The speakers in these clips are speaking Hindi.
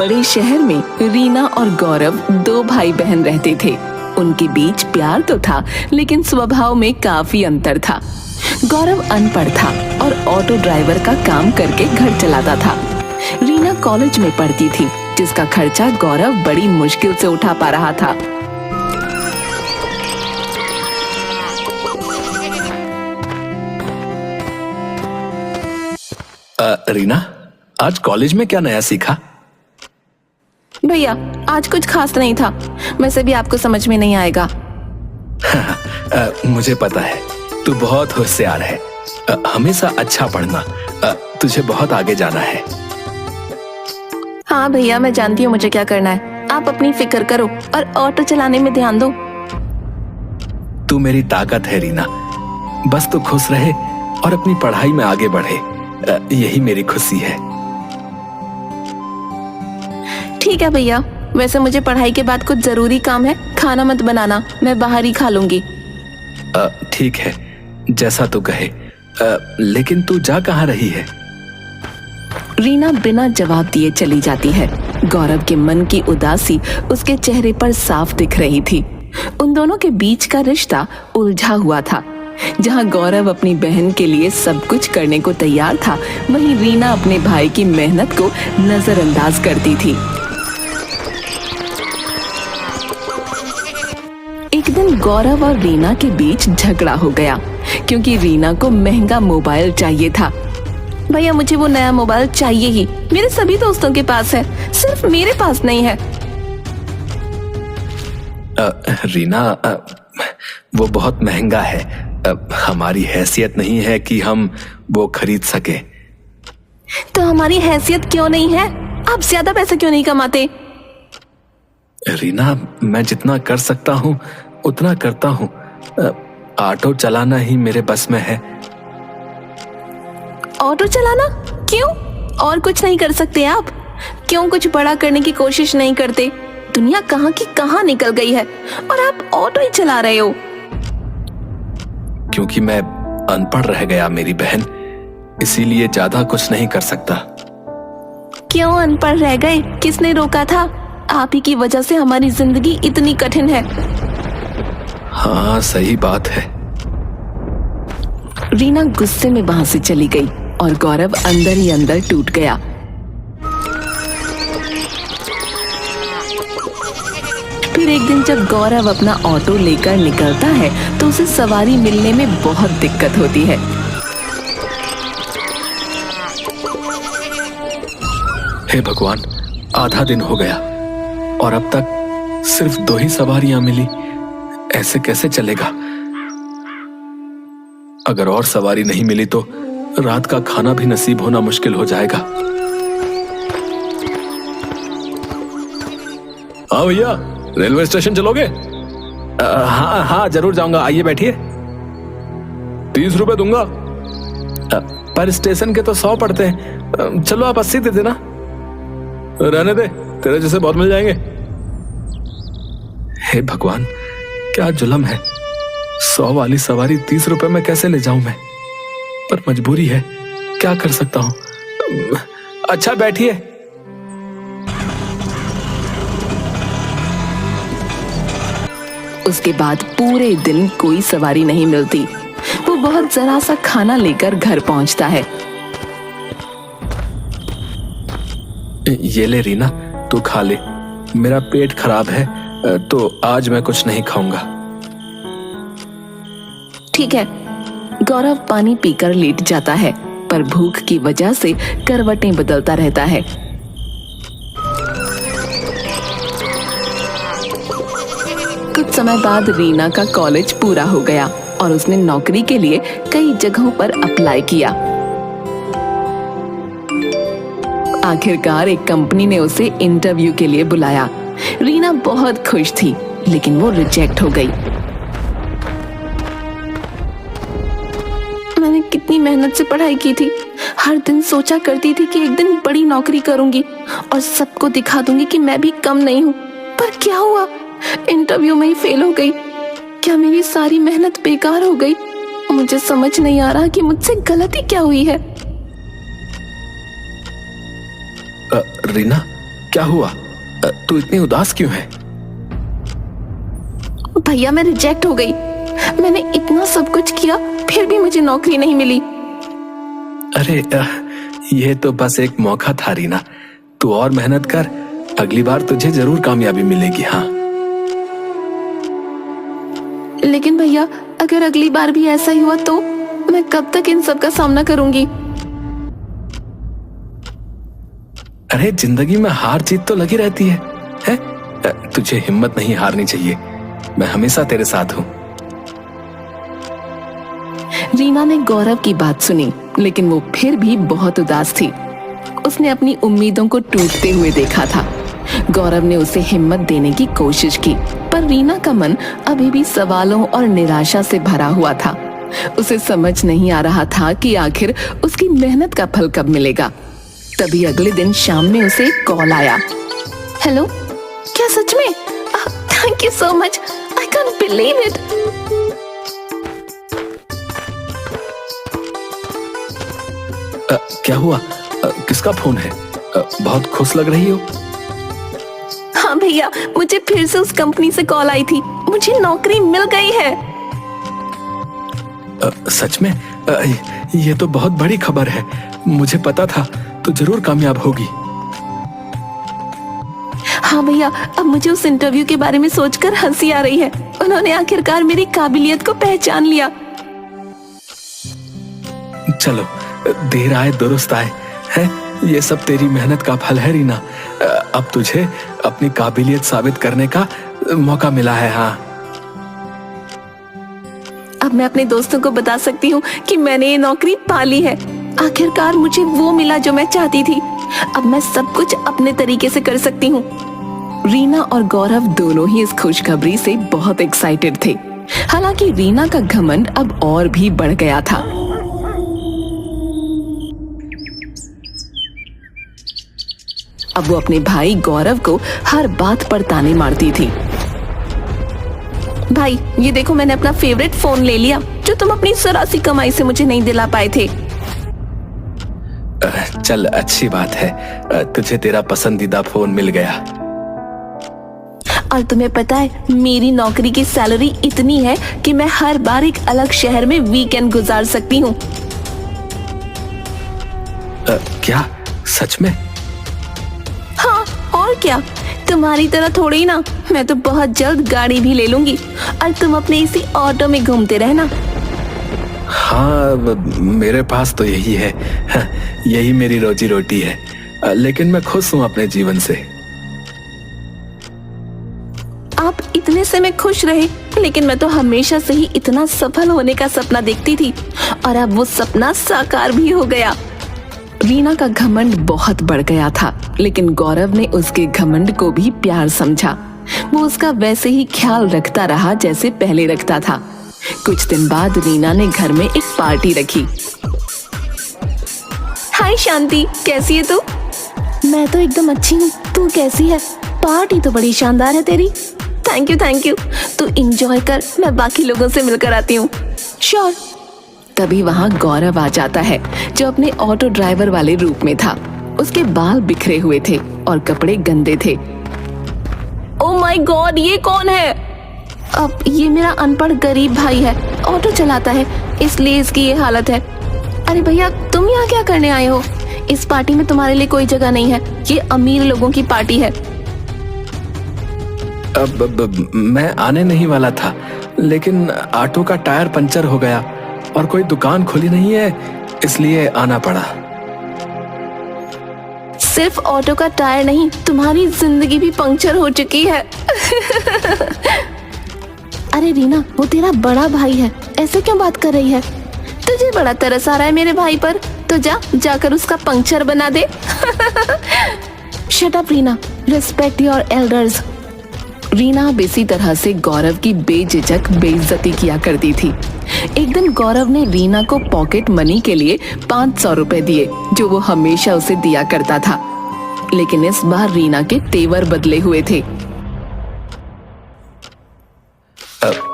बड़े शहर में रीना और गौरव दो भाई बहन रहते थे। उनके बीच प्यार तो था, लेकिन स्वभाव में काफी अंतर था। गौरव अनपढ़ था और ऑटो ड्राइवर का काम करके घर चलाता था। रीना कॉलेज में पढ़ती थी, जिसका खर्चा गौरव बड़ी मुश्किल से उठा पा रहा था। रीना, आज कॉलेज में क्या नया सीखा? भैया, आज कुछ खास नहीं था। वैसे भी आपको समझ में नहीं आएगा। मुझे पता है, तू बहुत होशियार है। हमेशा अच्छा पढ़ना। तुझे बहुत आगे जाना है। हाँ भैया, मैं जानती हूँ मुझे क्या करना है। आप अपनी फिक्र करो और ऑटो चलाने में ध्यान दो। तू मेरी ताकत है रीना। बस तू खुश रहे और अपनी पढ़ाई में आगे बढ़े, यही मेरी खुशी है। ठीक है भैया, वैसे मुझे पढ़ाई के बाद कुछ जरूरी काम है। खाना मत बनाना, मैं बाहर ही खा लूंगी। ठीक है, जैसा तू कहे। लेकिन तू जा कहाँ रही है? रीना बिना जवाब दिए चली जाती है। गौरव के मन की उदासी उसके चेहरे पर साफ दिख रही थी। उन दोनों के बीच का रिश्ता उलझा हुआ था। जहां गौरव अपनी बहन के लिए सब कुछ करने को तैयार था, वहीं रीना अपने भाई की मेहनत को नजरअंदाज करती थी। एक दिन गौरव और रीना के बीच झगड़ा हो गया, क्योंकि रीना को महंगा मोबाइल चाहिए था। भैया, मुझे वो नया मोबाइल चाहिए ही। मेरे सभी दोस्तों के पास है, सिर्फ मेरे पास नहीं है। रीना, वो बहुत महंगा है। हमारी हैसियत नहीं है कि हम वो खरीद सके। तो हमारी हैसियत क्यों नहीं है? आप ज्यादा पैसे क्यों नहीं कमाते? रीना, मैं जितना कर सकता हूँ उतना करता हूँ। ऑटो चलाना ही मेरे बस में है। ऑटो चलाना? क्यों? और कुछ नहीं कर सकते आप? क्यों कुछ बड़ा करने की कोशिश नहीं करते? दुनिया कहाँ की कहाँ निकल गई है और आप ऑटो ही चला रहे हो। क्योंकि मैं अनपढ़ रह गया मेरी बहन, इसीलिए ज्यादा कुछ नहीं कर सकता। क्यों अनपढ़ रह गए? किसने रोका था? आप ही की वजह से हमारी जिंदगी इतनी कठिन है। हाँ, सही बात है। रीना गुस्से में वहां से चली गई और गौरव अंदर ही अंदर टूट गया। फिर एक दिन जब गौरव अपना ऑटो लेकर निकलता है, तो उसे सवारी मिलने में बहुत दिक्कत होती है। हे भगवान, आधा दिन हो गया और अब तक सिर्फ 2 ही सवारियां मिली। ऐसे कैसे चलेगा? अगर और सवारी नहीं मिली तो रात का खाना भी नसीब होना मुश्किल हो जाएगा। हाँ भैया, रेलवे स्टेशन चलोगे? हाँ हाँ, जरूर जाऊंगा। आइए बैठिए। 30 रुपए दूंगा। पर स्टेशन के तो 100 पड़ते हैं। चलो आप 80 दे देना। रहने दे, तेरे जैसे बहुत मिल जाएंगे। हे भगवान, क्या जुल्म है। 100 वाली सवारी 30 रुपए में कैसे ले जाऊं मैं? पर मजबूरी है, क्या कर सकता हूं। अच्छा बैठिए। उसके बाद पूरे दिन कोई सवारी नहीं मिलती। वो बहुत जरा सा खाना लेकर घर पहुंचता है। ये ले रीना, तू खा ले। मेरा पेट खराब है, तो आज मैं कुछ नहीं खाऊंगा। ठीक है। गौरव पानी पीकर लेट जाता है, पर भूख की वजह से करवटें बदलता रहता है। कुछ समय बाद रीना का कॉलेज पूरा हो गया और उसने नौकरी के लिए कई जगहों पर अप्लाई किया। आखिरकार एक कंपनी ने उसे इंटरव्यू के लिए बुलाया। रीना बहुत खुश थी, लेकिन वो रिजेक्ट हो गई। मैंने कितनी मेहनत से पढ़ाई की थी। हर दिन सोचा करती थी कि एक दिन बड़ी नौकरी करूंगी और सबको दिखा दूंगी कि मैं भी कम नहीं हूँ। पर क्या हुआ? इंटरव्यू में ही फेल हो गई। क्या मेरी सारी मेहनत बेकार हो गई? मुझे समझ नहीं आ रहा कि मुझसे गलती क्या हुई है। रीना, क्या हुआ? तू इतनी उदास क्यों है? भैया मैं रिजेक्ट हो गई। मैंने इतना सब कुछ किया फिर भी मुझे नौकरी नहीं मिली। अरे ये तो बस एक मौका था रीना, तू और मेहनत कर, अगली बार तुझे जरूर कामयाबी मिलेगी। हाँ लेकिन भैया अगर अगली बार भी ऐसा ही हुआ तो मैं कब तक इन सब का सामना करूंगी? अरे जिंदगी में हार जीत तो लगी रहती है? तुझे हिम्मत नहीं हारनी चाहिए, मैं हमेशा तेरे साथ हूं। रीना ने गौरव की बात सुनी लेकिन वो फिर भी बहुत उदास थी। उसने अपनी उम्मीदों को टूटते हुए देखा था। गौरव ने उसे हिम्मत देने की कोशिश की पर रीना का मन अभी भी सवालों और निराशा से भरा हुआ था। उसे समझ नहीं आ रहा था कि आखिर उसकी मेहनत का फल कब मिलेगा। तभी अगले दिन शाम में उसे एक कॉल आया। हेलो, क्या सच में? Thank you so much, I can't believe it. क्या हुआ? किसका फोन है? बहुत खुश लग रही हो। हाँ भैया, मुझे फिर से उस कंपनी से कॉल आई थी, मुझे नौकरी मिल गई है। सच में? ये तो बहुत बड़ी खबर है, मुझे पता था तो जरूर कामयाब होगी। हाँ भैया, अब मुझे उस इंटरव्यू के बारे में सोचकर हंसी आ रही है। उन्होंने आखिरकार मेरी काबिलियत को पहचान लिया। चलो, देर आए दुरुस्त आए, है ये सब तेरी मेहनत का फल है रीना। अब तुझे अपनी काबिलियत साबित करने का मौका मिला है। हाँ, अब मैं अपने दोस्तों को बता सकती हूँ कि मैंने ये नौकरी पा ली है। आखिरकार मुझे वो मिला जो मैं चाहती थी। अब मैं सब कुछ अपने तरीके से कर सकती हूँ। रीना और गौरव दोनों ही इस खुशखबरी से बहुत एक्साइटेड थे। हालांकि रीना का घमंड अब और भी बढ़ गया था। अब वो अपने भाई गौरव को हर बात पर ताने मारती थी। भाई ये देखो, मैंने अपना फेवरेट फोन ले लिया जो तुम अपनी सरासी कमाई से मुझे नहीं दिला पाए थे। चल अच्छी बात है, तुझे तेरा पसंदीदा फोन मिल गया। और तुम्हें पता है मेरी नौकरी की सैलरी इतनी है कि मैं हर बार एक अलग शहर में वीकेंड गुजार सकती हूँ। क्या सच में? हाँ और क्या, तुम्हारी तरह थोड़ी ना, मैं तो बहुत जल्द गाड़ी भी ले लूंगी और तुम अपने इसी ऑटो में घूमते रहना। हाँ मेरे पास तो यही है, यही मेरी रोजी रोटी है, लेकिन मैं खुश हूँ अपने जीवन से। आप इतने से मैं खुश रहे, लेकिन मैं तो हमेशा से ही इतना सफल होने का सपना देखती थी और अब वो सपना साकार भी हो गया। रीना का घमंड बहुत बढ़ गया था, लेकिन गौरव ने उसके घमंड को भी प्यार समझा। वो उसका वैसे ही ख्याल रखता रहा जैसे पहले रखता था। कुछ दिन बाद रीना ने घर में एक पार्टी रखी। हाय शांति, कैसी है तू? मैं तो एकदम अच्छी हूँ, तू कैसी है? पार्टी तो बड़ी शानदार है तेरी। थैंक यू, तू एंजॉय कर, मैं बाकी लोगों से मिलकर आती हूँ। श्योर। तभी वहाँ गौरव आ जाता है जो अपने ऑटो ड्राइवर वाले रूप में था। उसके बाल बिखरे हुए थे और कपड़े गंदे थे। ओह माय गॉड, ये कौन है? अब ये मेरा अनपढ़ गरीब भाई है, ऑटो चलाता है इसलिए इसकी ये हालत है। अरे भैया, तुम यहाँ क्या करने आए हो? इस पार्टी में तुम्हारे लिए कोई जगह नहीं है, ये अमीर लोगों की पार्टी है। अब मैं आने नहीं वाला था, लेकिन ऑटो का टायर पंचर हो गया और कोई दुकान खुली नहीं है, इसलिए आना पड़ा। सिर्फ ऑटो का टायर नहीं, तुम्हारी जिंदगी भी पंक्चर हो चुकी है। अरे रीना, वो तेरा बड़ा भाई है, ऐसे क्यों बात कर रही है? तुझे बड़ा तरस आ रहा है मेरे भाई पर, तो जाकर उसका पंक्चर बना दे। Shut up Reena, respect your elders. Reena अब इसी तरह से गौरव की बेझिझक बेइज्जती किया करती थी। एक दिन गौरव ने रीना को पॉकेट मनी के लिए 500 रुपए दिए, जो वो हमेशा उसे दिया करता था। लेकिन इस बार रीना के तेवर बदले हुए थे।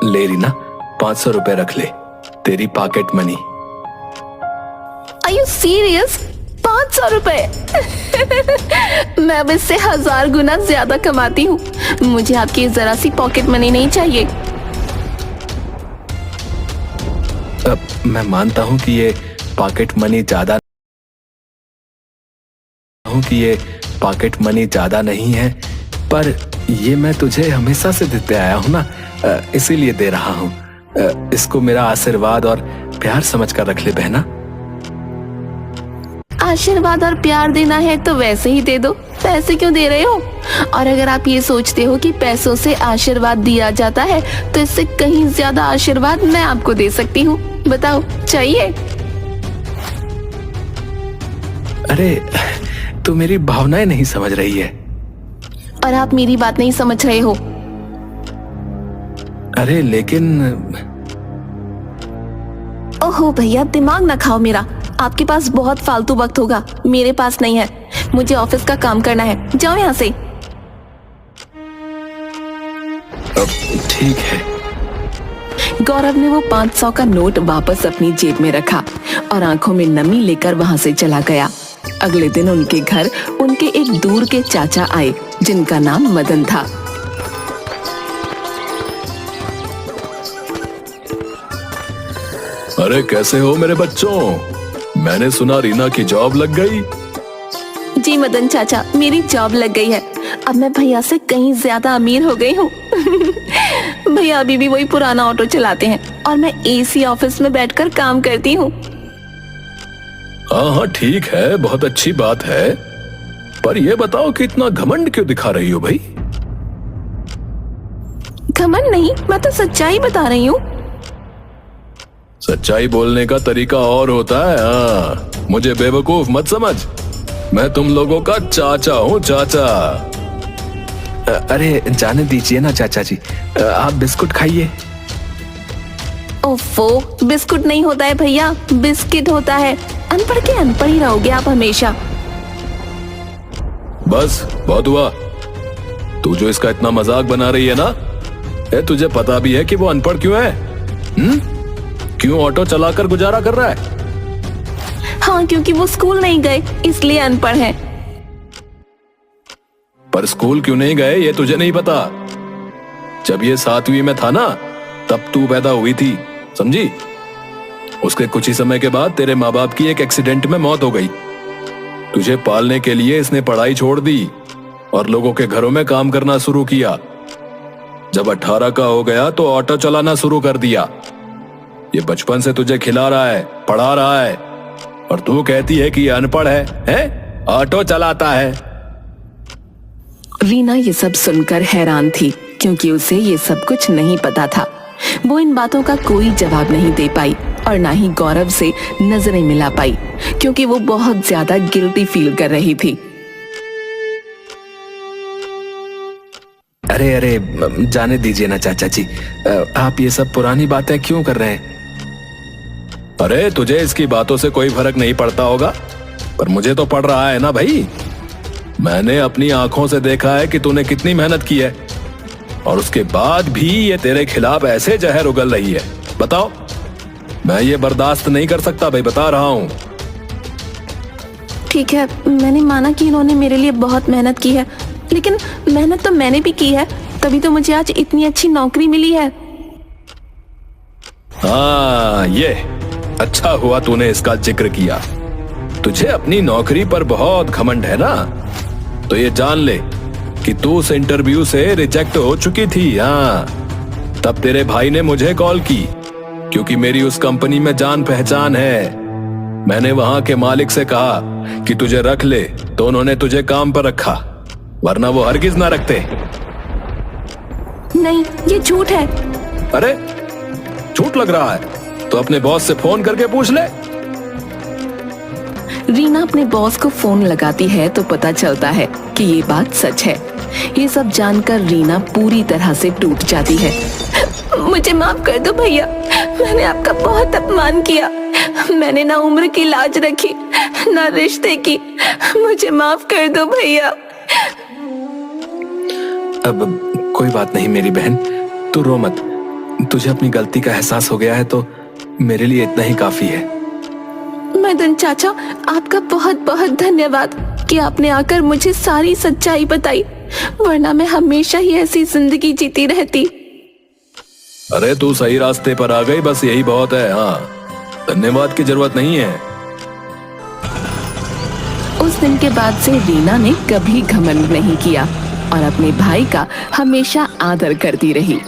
ले रीना, 500 रुपए रख ले, तेरी pocket money. Are you serious? 500 रुपए। मैं अब इससे 1000 गुना ज्यादा कमाती हूँ। मुझे आपकी जरा सी पॉकेट मनी नहीं चाहिए। मैं मानता हूँ कि ये पॉकेट मनी ज्यादा नहीं है, पर ये मैं तुझे हमेशा से देते आया हूँ ना, इसीलिए दे रहा हूँ। इसको मेरा आशीर्वाद और प्यार समझकर रख ले बहना। आशीर्वाद और प्यार देना है तो वैसे ही दे दो, पैसे क्यों दे रहे हो? और अगर आप ये सोचते हो कि पैसों से आशीर्वाद दिया जाता है तो इससे कहीं ज्यादा आशीर्वाद मैं आपको दे सकती हूँ। बताओ, चाहिए? अरे तू मेरी भावनाएं नहीं समझ रही है। और आप मेरी बात नहीं समझ रहे हो। अरे लेकिन ओहो भैया, दिमाग ना खाओ मेरा। आपके पास बहुत फालतू वक्त होगा, मेरे पास नहीं है। मुझे ऑफिस का काम करना है, जाओ यहाँ से। ठीक है। गौरव ने वो 500 का नोट वापस अपनी जेब में रखा और आंखों में नमी लेकर वहां से चला गया। अगले दिन उनके घर उनके एक दूर के चाचा आए जिनका नाम मदन था। अरे कैसे हो मेरे बच्चों? मैंने सुना रीना की जॉब लग गई। जी मदन चाचा, मेरी जॉब लग गई है। अब मैं भैया से कहीं ज्यादा अमीर हो गई हूँ। भैया अभी भी वही पुराना ऑटो चलाते हैं और मैं एसी ऑफिस में बैठकर काम करती हूँ। हाँ ठीक है, बहुत अच्छी बात है, पर ये बताओ कि इतना घमंड क्यों दिखा रही हो भाई? घमंड नहीं, मैं तो सच्चाई बता रही हूँ। सच्चाई बोलने का तरीका और होता है। हाँ, मुझे बेवकूफ मत समझ। मैं तुम लोगों का चाचा हूँ, चाचा। अरे जाने दीजिए ना चाचा जी, आप बिस्कुट खाइए। ओफो, बिस्कुट नहीं होता है भैया, बिस्किट होता है। अनपढ़ के अनपढ़ ही रहोगे आप हमेशा। बस बहुत हुआ। तू जो इसका इतना मजाक बना रही है ना, तुझे पता भी है कि वो अनपढ़ क्यों है? क्यों ऑटो चलाकर गुजारा कर रहा है? हाँ, क्योंकि वो स्कूल नहीं गए इसलिए अनपढ़ है। पर स्कूल क्यों नहीं गए ये तुझे नहीं पता। जब ये 7वीं में था ना, तब तू पैदा हुई थी, समझी? उसके कुछ ही समय के बाद तेरे माँ बाप की एक एक्सीडेंट में मौत हो गई। तुझे पालने के लिए इसने पढ़ाई छोड़ दी और लोगों के घरों में काम करना शुरू किया। जब 18 का हो गया तो ऑटो चलाना शुरू कर दिया। ये बचपन से तुझे खिला रहा है, पढ़ा रहा है, और तू कहती है कि ये अनपढ़ है? ऑटो चलाता है। रीना ये सब सुनकर हैरान थी क्योंकि उसे ये सब कुछ नहीं पता था। वो इन बातों का कोई जवाब नहीं दे पाई और ना ही गौरव से नजरें मिला पाई क्योंकि वो बहुत ज्यादा गिल्टी फील कर रही थी। अरे अरे जाने दीजिए ना चाचा जी, आप ये सब पुरानी बातें क्यों कर रहे हैं? अरे तुझे इसकी बातों से कोई फर्क नहीं पड़ता होगा, पर मुझे तो पड़ रहा है ना भाई। मैंने अपनी आंखों से देखा है कि तूने कितनी मेहनत की है और उसके बाद भी ये तेरे खिलाफ ऐसे जहर उगल रही है। बताओ, मैं ये बर्दाश्त नहीं कर सकता भाई, बता रहा हूँ। ठीक है, मैंने माना कि इन्होंने मेरे लिए बहुत मेहनत की है, लेकिन मेहनत तो मैंने भी की है, तभी तो मुझे आज इतनी अच्छी नौकरी मिली है। हाँ, ये अच्छा हुआ तूने इसका जिक्र किया। तुझे अपनी नौकरी पर बहुत घमंड है ना, तो ये जान ले कि तू उस इंटरव्यू से रिजेक्ट हो चुकी थी। हाँ, तब तेरे भाई ने मुझे कॉल की क्योंकि मेरी उस कंपनी में जान पहचान है। मैंने वहां के मालिक से कहा कि तुझे रख ले, तो उन्होंने तुझे काम पर रखा, वरना वो हरगिज ना रखते। नहीं, ये झूठ है। अरे झूठ लग रहा है तो अपने बॉस से फोन करके पूछ ले। रीना अपने बॉस को फोन लगाती है तो पता चलता है कि ये बात सच है। ये सब जानकर रीना पूरी तरह से टूट जाती है। मुझे माफ कर दो भैया, मैंने आपका बहुत अपमान किया। मैंने ना उम्र की लाज रखी, ना रिश्ते की। मुझे माफ कर दो भैया। अब कोई बात नहीं मेरी बहन, तू रो मत। तुझे अपनी गलती का एहसास हो गया है तो मेरे लिए इतना ही काफी है। मिदुन चाचा, आपका बहुत बहुत धन्यवाद कि आपने आकर मुझे सारी सच्चाई बताई, वरना मैं हमेशा ही ऐसी जिंदगी जीती रहती। अरे तू सही रास्ते पर आ गई, बस यही बहुत है। हाँ, धन्यवाद की जरूरत नहीं है। उस दिन के बाद से रीना ने कभी घमंड नहीं किया और अपने भाई का हमेशा आदर करती रही।